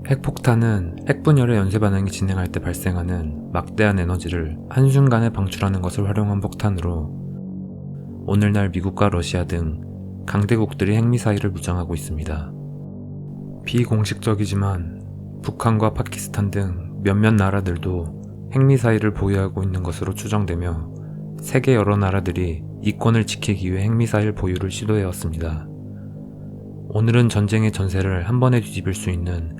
핵폭탄은 핵분열의 연쇄반응이 진행할 때 발생하는 막대한 에너지를 한순간에 방출하는 것을 활용한 폭탄으로 오늘날 미국과 러시아 등 강대국들이 핵미사일을 무장하고 있습니다. 비공식적이지만 북한과 파키스탄 등 몇몇 나라들도 핵미사일을 보유하고 있는 것으로 추정되며 세계 여러 나라들이 이권을 지키기 위해 핵미사일 보유를 시도해왔습니다. 오늘은 전쟁의 전세를 한 번에 뒤집을 수 있는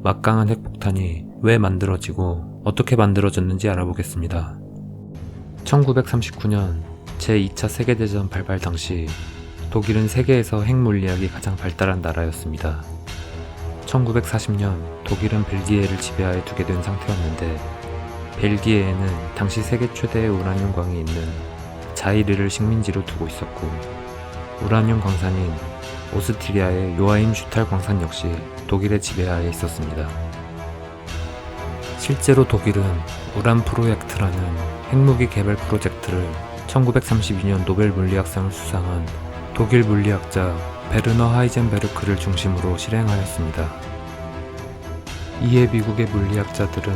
막강한 핵폭탄이 왜 만들어지고 어떻게 만들어졌는지 알아보겠습니다. 1939년 제2차 세계대전 발발 당시 독일은 세계에서 핵물리학이 가장 발달한 나라였습니다. 1940년 독일은 벨기에를 지배하에 두게 된 상태였는데 벨기에에는 당시 세계 최대의 우라늄광이 있는 자이르를 식민지로 두고 있었고 우라늄 광산인 오스트리아의 요하임 슈탈 광산 역시 독일의 지배하에 있었습니다. 실제로 독일은 우란 프로젝트라는 핵무기 개발 프로젝트를 1932년 노벨 물리학상을 수상한 독일 물리학자 베르너 하이젠베르크를 중심으로 실행하였습니다. 이에 미국의 물리학자들은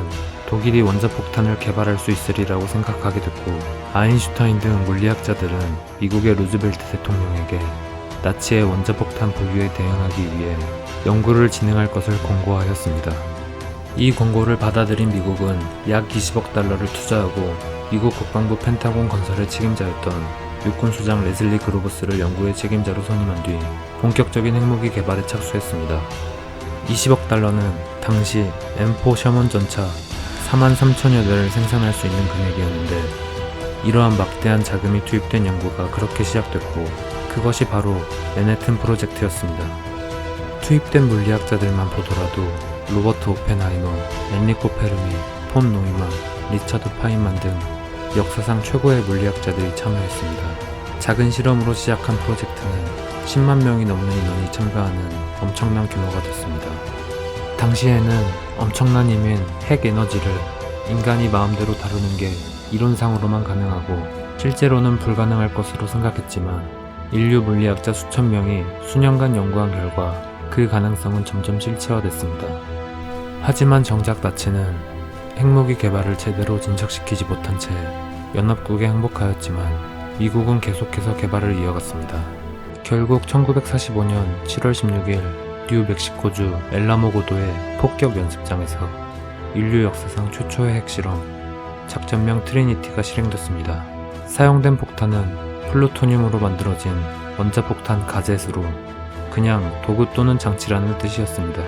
독일이 원자폭탄을 개발할 수 있으리라고 생각하게 됐고 아인슈타인 등 물리학자들은 미국의 루즈벨트 대통령에게 나치의 원자폭탄 보유에 대응하기 위해 연구를 진행할 것을 권고하였습니다. 이 권고를 받아들인 미국은 약 20억 달러를 투자하고 미국 국방부 펜타곤 건설의 책임자였던 육군수장 레슬리 그로버스를 연구의 책임자로 선임한 뒤 본격적인 핵무기 개발에 착수했습니다. 20억 달러는 당시 M4 셔먼 전차 43,000여 대를 생산할 수 있는 금액이었는데 이러한 막대한 자금이 투입된 연구가 그렇게 시작됐고 그것이 바로 맨해튼 프로젝트였습니다. 투입된 물리학자들만 보더라도 로버트 오펜하이머, 엔리코 페르미, 폰 노이만, 리처드 파인만 등 역사상 최고의 물리학자들이 참여했습니다. 작은 실험으로 시작한 프로젝트는 10만 명이 넘는 인원이 참가하는 엄청난 규모가 됐습니다. 당시에는 엄청난 힘인 핵 에너지를 인간이 마음대로 다루는 게 이론상으로만 가능하고 실제로는 불가능할 것으로 생각했지만 인류 물리학자 수천 명이 수년간 연구한 결과 그 가능성은 점점 실체화됐습니다. 하지만 정작 나치는 핵무기 개발을 제대로 진척시키지 못한 채 연합국에 항복하였지만 미국은 계속해서 개발을 이어갔습니다. 결국 1945년 7월 16일 뉴멕시코주 엘라모 고도의 폭격 연습장에서 인류 역사상 최초의 핵실험 작전명 트리니티가 실행됐습니다. 사용된 폭탄은 플루토늄으로 만들어진 원자폭탄 가젯으로 그냥 도구 또는 장치라는 뜻이었습니다.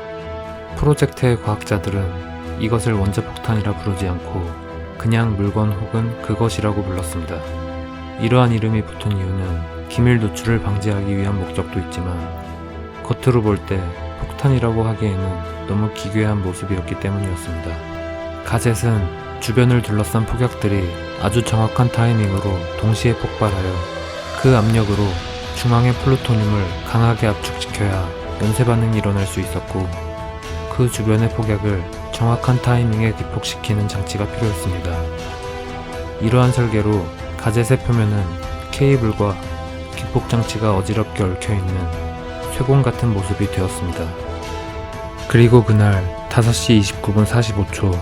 프로젝트의 과학자들은 이것을 원자폭탄이라 부르지 않고 그냥 물건 혹은 그것이라고 불렀습니다. 이러한 이름이 붙은 이유는 기밀 노출을 방지하기 위한 목적도 있지만 겉으로 볼 때 폭탄이라고 하기에는 너무 기괴한 모습이었기 때문이었습니다. 가젯은 주변을 둘러싼 폭약들이 아주 정확한 타이밍으로 동시에 폭발하여 그 압력으로 중앙의 플루토늄을 강하게 압축시켜야 연쇄반응이 일어날 수 있었고 그 주변의 폭약을 정확한 타이밍에 기폭시키는 장치가 필요했습니다. 이러한 설계로 가젯의 표면은 케이블과 기폭장치가 어지럽게 얽혀있는 쇠공 같은 모습이 되었습니다. 그리고 그날 5시 29분 45초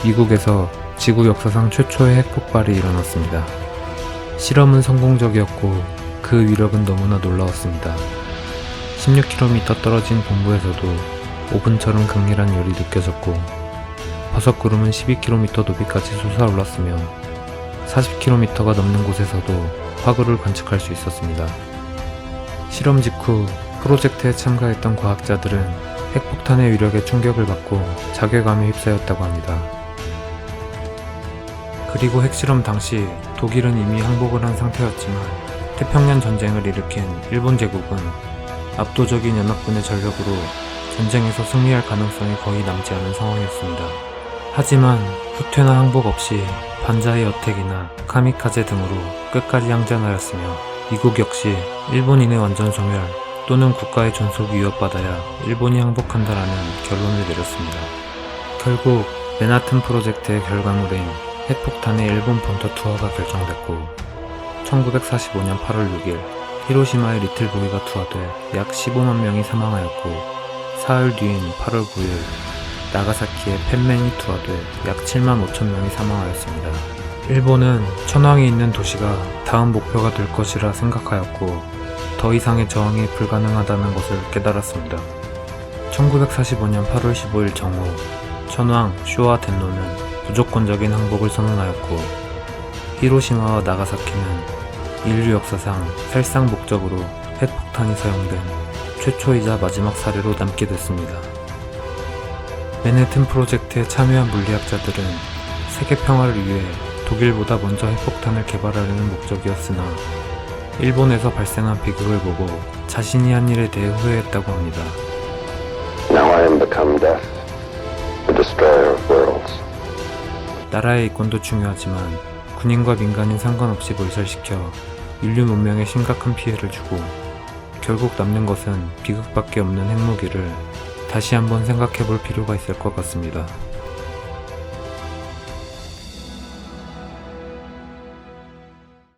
미국에서 지구 역사상 최초의 핵폭발이 일어났습니다. 실험은 성공적이었고 그 위력은 너무나 놀라웠습니다. 16km 떨어진 본부에서도 오븐처럼 강렬한 열이 느껴졌고 버섯구름은 12km 높이까지 솟아올랐으며 40km가 넘는 곳에서도 화구를 관측할 수 있었습니다. 실험 직후 프로젝트에 참가했던 과학자들은 핵폭탄의 위력에 충격을 받고 자괴감에 휩싸였다고 합니다. 그리고 핵실험 당시 독일은 이미 항복을 한 상태였지만 태평양 전쟁을 일으킨 일본 제국은 압도적인 연합군의 전력으로 전쟁에서 승리할 가능성이 거의 남지 않은 상황이었습니다. 하지만 후퇴나 항복 없이 반자의 어택이나 카미카제 등으로 끝까지 항전하였으며 미국 역시 일본인의 완전 소멸 또는 국가의 존속이 위협받아야 일본이 항복한다라는 결론을 내렸습니다. 결국 맨하튼 프로젝트의 결과물인 핵폭탄의 일본 본토 투하가 결정됐고 1945년 8월 6일 히로시마의 리틀 보이가 투하돼 약 15만 명이 사망하였고 사흘 뒤인 8월 9일 나가사키에 팬맨이 투하돼 약 7만 5천 명이 사망하였습니다. 일본은 천황이 있는 도시가 다음 목표가 될 것이라 생각하였고 더 이상의 저항이 불가능하다는 것을 깨달았습니다. 1945년 8월 15일 정오, 천황 쇼와 덴노는 무조건적인 항복을 선언하였고 히로시마와 나가사키는 인류 역사상 살상 목적으로 핵폭탄이 사용된 최초이자 마지막 사례로 남게 됐습니다. 맨해튼 프로젝트에 참여한 물리학자들은 세계 평화를 위해 독일보다 먼저 핵폭탄을 개발하려는 목적이었으나 일본에서 발생한 비극을 보고 자신이 한 일에 대해 후회했다고 합니다. Now I am become death, the destroyer of worlds. 나라의 이권도 중요하지만 군인과 민간인 상관없이 몰살시켜 인류 문명에 심각한 피해를 주고 결국 남는 것은 비극밖에 없는 핵무기를 다시 한번 생각해 볼 필요가 있을 것 같습니다.